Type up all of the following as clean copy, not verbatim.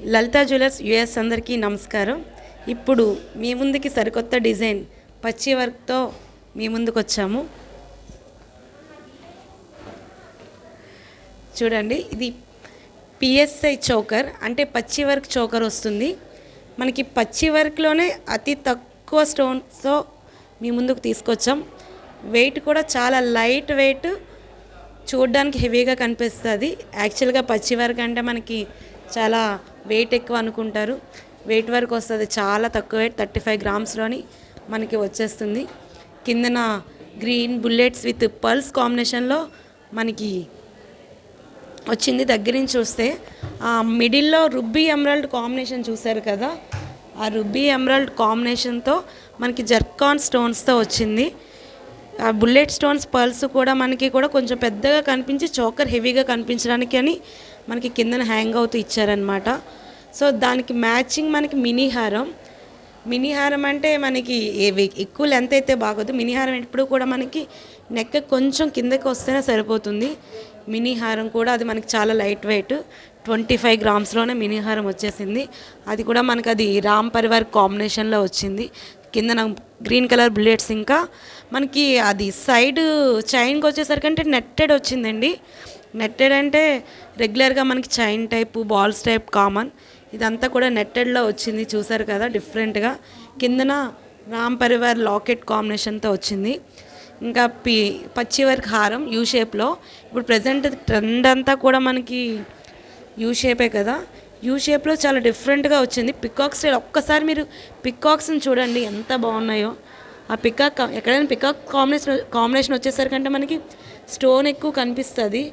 Lalitha jewellers US అందరికీ నమస్కారం. ఇప్పుడు మీ ముందుకి సరికొత్త డిజైన్ పచ్చి వర్క్తో మీ ముందుకు వచ్చాము. చూడండి, ఇది పిఎస్ఐ చోకర్ అంటే పచ్చి వర్క్ చోకర్ వస్తుంది. మనకి పచ్చి వర్క్లోనే అతి తక్కువ స్టోన్స్తో మీ ముందుకు తీసుకొచ్చాం. వెయిట్ కూడా చాలా లైట్ వెయిట్, చూడడానికి హెవీగా కనిపిస్తుంది. యాక్చువల్గా పచ్చి వర్క్ అంటే మనకి చాలా వెయిట్ ఎక్కువ అనుకుంటారు. వెయిట్ వరకు వస్తుంది, చాలా తక్కువ వెయిట్ 35 గ్రామ్స్లోని మనకి వచ్చేస్తుంది. కిందన గ్రీన్ బుల్లెట్స్ విత్ పర్ల్స్ కాంబినేషన్లో మనకి వచ్చింది. దగ్గర నుంచి చూస్తే ఆ మిడిల్లో రుబ్బీ ఎమరాల్డ్ కాంబినేషన్ చూసారు కదా, ఆ రుబ్బీ ఎమరాల్డ్ కాంబినేషన్తో మనకి జర్కాన్ స్టోన్స్తో వచ్చింది. ఆ బుల్లెట్ స్టోన్స్ పర్ల్స్ కూడా మనకి కూడా కొంచెం పెద్దగా కనిపించి చోకర్ హెవీగా కనిపించడానికి అని మనకి కిందన హ్యాంగ్ అవుతూ ఇచ్చారనమాట. సో దానికి మ్యాచింగ్ మనకి మినీ హారం అంటే మనకి ఎక్కువ లెంత్ అయితే బాగోదు. మినీ హారం ఎప్పుడు కూడా మనకి నెక్ కొంచెం కిందకి వస్తేనే సరిపోతుంది. మినీ హారం కూడా అది మనకి చాలా లైట్ వెయిట్ 25 గ్రామ్స్లోనే మినీ హారం వచ్చేసింది. అది కూడా మనకి అది రామ్ పరివార్ కాంబినేషన్లో వచ్చింది. కింద గ్రీన్ కలర్ బుల్లెట్స్, ఇంకా మనకి అది సైడ్ చైన్కి వచ్చేసరికి అంటే నెట్టెడ్ వచ్చిందండి. నెట్టెడ్ అంటే రెగ్యులర్గా మనకి chain type balls type common, ఇదంతా కూడా నెట్టెడ్లో వచ్చింది. చూసారు కదా డిఫరెంట్గా. కిందన రామ్ పరివార్ లాకెట్ కాంబినేషన్తో వచ్చింది. ఇంకా పచ్చి వర్క్ హారం యూ షేప్లో. ఇప్పుడు ప్రజెంట్ ట్రెండ్ అంతా కూడా మనకి యూ షేపే కదా. యూ షేప్లో చాలా డిఫరెంట్గా వచ్చింది. పికాక్ స్టైల్, ఒక్కసారి మీరు పికాక్స్ని చూడండి ఎంత బాగున్నాయో. ఆ పికాక్ ఎక్కడైనా పికాక్ కాంబినేషన్ వచ్చేసరికంటే మనకి స్టోన్ ఎక్కువ కనిపిస్తుంది.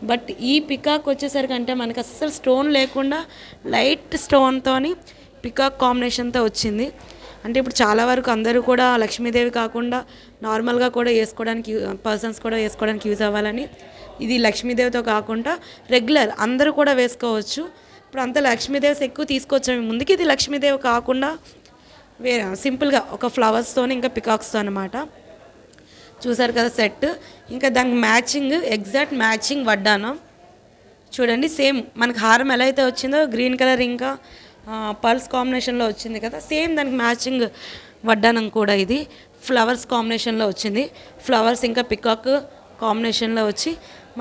బట్ ఈ పికాక్ వచ్చేసరికంటే మనకి అస్సలు స్టోన్ లేకుండా లైట్ స్టోన్తో పికాక్ కాంబినేషన్తో వచ్చింది. అంటే ఇప్పుడు చాలా వరకు అందరూ కూడా లక్ష్మీదేవి కాకుండా నార్మల్గా కూడా వేసుకోవడానికి, పర్సన్స్ కూడా వేసుకోవడానికి యూజ్ అవ్వాలని ఇది లక్ష్మీదేవితో కాకుండా రెగ్యులర్ అందరూ కూడా వేసుకోవచ్చు. ఇప్పుడు అంతా లక్ష్మీదేవి ఎక్కువ తీసుకొచ్చాము ముందుకి. ఇది లక్ష్మీదేవి కాకుండా వేరే సింపుల్గా ఒక ఫ్లవర్స్తో ఇంకా పికాక్స్తో అనమాట. చూసారు కదా సెట్. ఇంకా దానికి మ్యాచింగ్, ఎగ్జాక్ట్ మ్యాచింగ్ వడ్డానం చూడండి. సేమ్ మనకి హారం ఎలా అయితే వచ్చిందో గ్రీన్ కలర్ ఇంకా పర్ల్స్ కాంబినేషన్లో వచ్చింది కదా, సేమ్ దానికి మ్యాచింగ్ వడ్డానం కూడా ఇది ఫ్లవర్స్ కాంబినేషన్లో వచ్చింది. ఫ్లవర్స్ ఇంకా పికాక్ కాంబినేషన్లో వచ్చి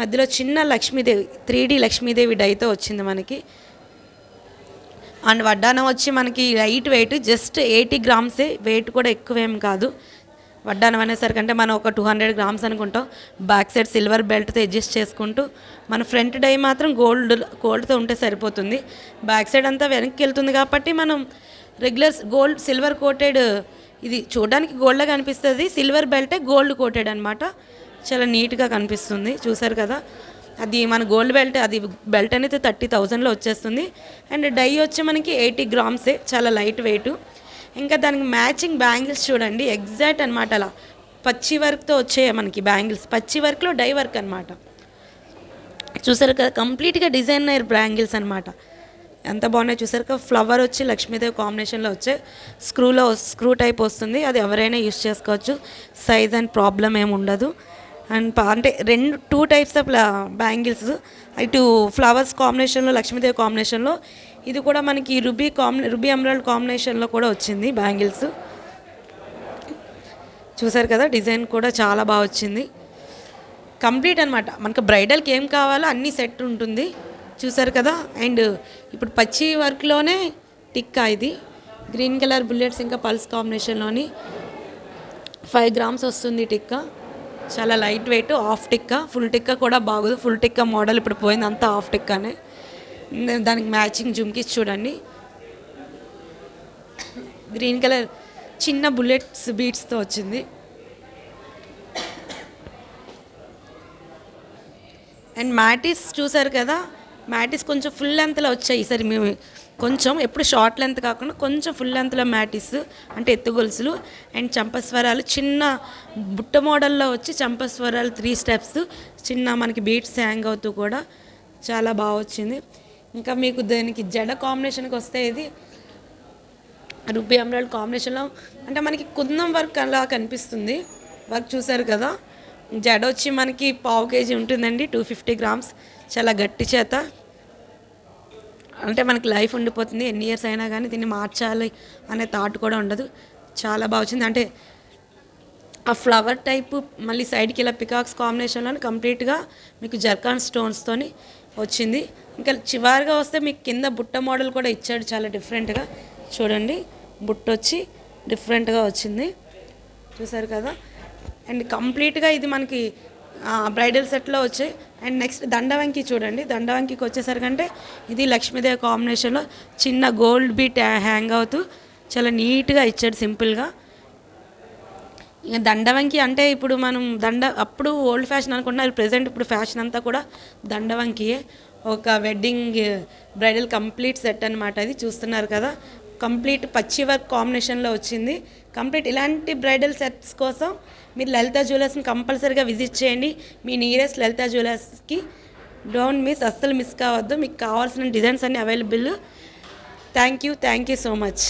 మధ్యలో చిన్న లక్ష్మీదేవి 3D లక్ష్మీదేవి డైతో వచ్చింది మనకి. అండ్ వడ్డానం వచ్చి మనకి లైట్ వెయిట్, జస్ట్ 80 గ్రామ్సే, వెయిట్ కూడా ఎక్కువేం కాదు. వడ్డానం అనేసరికంటే మనం ఒక 200 గ్రామ్స్ అనుకుంటాం. బ్యాక్ సైడ్ సిల్వర్ బెల్ట్తో అడ్జస్ట్ చేసుకుంటూ మన ఫ్రంట్ డై మాత్రం గోల్డ్తో ఉంటే సరిపోతుంది. బ్యాక్ సైడ్ అంతా వెనక్కి వెళ్తుంది కాబట్టి మనం రెగ్యులర్ గోల్డ్ సిల్వర్ కోటెడ్, ఇది చూడడానికి గోల్డ్గా కనిపిస్తుంది. సిల్వర్ బెల్టే గోల్డ్ కోటెడ్ అనమాట. చాలా నీట్గా కనిపిస్తుంది. చూసారు కదా, అది మన గోల్డ్ బెల్ట్, అది బెల్ట్ అనేది 30,000లో వచ్చేస్తుంది. అండ్ డై వచ్చి మనకి 80 గ్రామ్సే, చాలా లైట్ వెయిట్. ఇంకా దానికి మ్యాచింగ్ బ్యాంగిల్స్ చూడండి, ఎగ్జాక్ట్ అనమాట. అలా పచ్చి వర్క్తో వచ్చే మనకి బ్యాంగిల్స్, పచ్చి వర్క్లో డై వర్క్ అనమాట. చూసారు కదా, కంప్లీట్గా డిజైనర్ బ్యాంగిల్స్ అనమాట. ఎంత బాగున్నాయి చూసారు కదా. ఫ్లవర్ వచ్చి లక్ష్మీదేవి కాంబినేషన్లో వచ్చే స్క్రూ టైప్ వస్తుంది. అది ఎవరైనా యూస్ చేసుకోవచ్చు, సైజ్ అండ్ ప్రాబ్లం ఏమి ఉండదు. అండ్ అంటే 2 టైప్స్ ఆఫ్ బ్యాంగిల్స్, ఇటు ఫ్లవర్స్ కాంబినేషన్లో లక్ష్మీదేవి కాంబినేషన్లో, ఇది కూడా మనకి రుబీ ఎమరాల్డ్ కాంబినేషన్లో కూడా వచ్చింది బ్యాంగిల్స్. చూసారు కదా, డిజైన్ కూడా చాలా బాగా వచ్చింది. కంప్లీట్ అనమాట. మనకు బ్రైడల్కి ఏం కావాలో అన్నీ సెట్ ఉంటుంది. చూసారు కదా. అండ్ ఇప్పుడు పచ్చి వర్క్లోనే టిక్కా, ఇది గ్రీన్ కలర్ బుల్లెట్స్ ఇంకా పల్స్ కాంబినేషన్లోని 5 గ్రామ్స్ వస్తుంది టిక్కా. చాలా light weight, half tikka. Full tikka కూడా బాగోదు, ఫుల్ టిక్కా మోడల్ ఇప్పుడు పోయింది, అంతా హాఫ్ టిక్కానే. దానికి మ్యాచింగ్ జుమ్కీస్ చూడండి, గ్రీన్ కలర్ చిన్న బుల్లెట్స్ బీట్స్తో వచ్చింది. అండ్ మ్యాటిస్ చూసారు కదా, మ్యాటిస్ కొంచెం ఫుల్ లెంత్లో వచ్చాయి ఈసారి. మేము కొంచెం ఎప్పుడు షార్ట్ లెంత్ కాకుండా కొంచెం ఫుల్ లెంత్లో మ్యాటిస్ అంటే ఎత్తు గొలుసులు అండ్ చంపస్వరాలు చిన్న బుట్ట మోడల్లో వచ్చి చంపస్వరాలు 3 స్టెప్స్ చిన్న మనకి బీట్స్ హ్యాంగ్ అవుతూ కూడా చాలా బాగా వచ్చింది. ఇంకా మీకు దానికి జడ కాంబినేషన్కి వస్తే ఇది రుబీ ఎమరాల్డ్ కాంబినేషన్లో అంటే మనకి కుందం వర్క్ అలా కనిపిస్తుంది. వర్క్ చూసారు కదా. జడ వచ్చి మనకి 1/2 kg ఉంటుందండి, 250 గ్రామ్స్. చాలా గట్టి చేత అంటే మనకి లైఫ్ ఉండిపోతుంది, ఎన్ని ఇయర్స్ అయినా కానీ దీన్ని మార్చాలి అనే థాట్ కూడా ఉండదు. చాలా బాగా వచ్చింది. అంటే ఆ ఫ్లవర్ టైపు మళ్ళీ సైడ్కి ఇలా పికాక్స్ కాంబినేషన్లో కంప్లీట్గా మీకు జర్కాన్ స్టోన్స్తోని వచ్చింది. ఇంకా చివరిగా వస్తే మీకు కింద బుట్ట మోడల్ కూడా ఇచ్చాడు, చాలా డిఫరెంట్గా. చూడండి, బుట్ట వచ్చి డిఫరెంట్గా వచ్చింది, చూసారు కదా. అండ్ కంప్లీట్గా ఇది మనకి బ్రైడల్ సెట్లో వచ్చాయి. అండ్ నెక్స్ట్ దండవంకి చూడండి. దండవంకికి వచ్చేసరికంటే ఇది లక్ష్మీదేవి కాంబినేషన్లో చిన్న గోల్డ్ బీట్ హ్యాంగ్ అవుతూ చాలా నీట్గా ఇచ్చాడు, సింపుల్గా. ఇక దండవంకి అంటే ఇప్పుడు మనం అప్పుడు ఓల్డ్ ఫ్యాషన్ అనుకుంటున్నారు, ప్రెజెంట్ ఇప్పుడు ఫ్యాషన్ అంతా కూడా దండవంకియే. ఒక వెడ్డింగ్ బ్రైడల్ కంప్లీట్ సెట్ అనమాట. అది చూస్తున్నారు కదా, కంప్లీట్ పచ్చి వర్క్ కాంబినేషన్లో వచ్చింది. కంప్లీట్ ఇలాంటి బ్రైడల్ సెట్స్ కోసం మీరు లలిత జ్యువెలర్స్ని కంపల్సరీగా విజిట్ చేయండి. మీ నియరెస్ట్ లలిత జ్యువెలర్స్కి డోంట్ మిస్, అస్సలు మిస్ కావద్దు. మీకు కావాల్సిన డిజైన్స్ అన్నీ available. Thank you so much.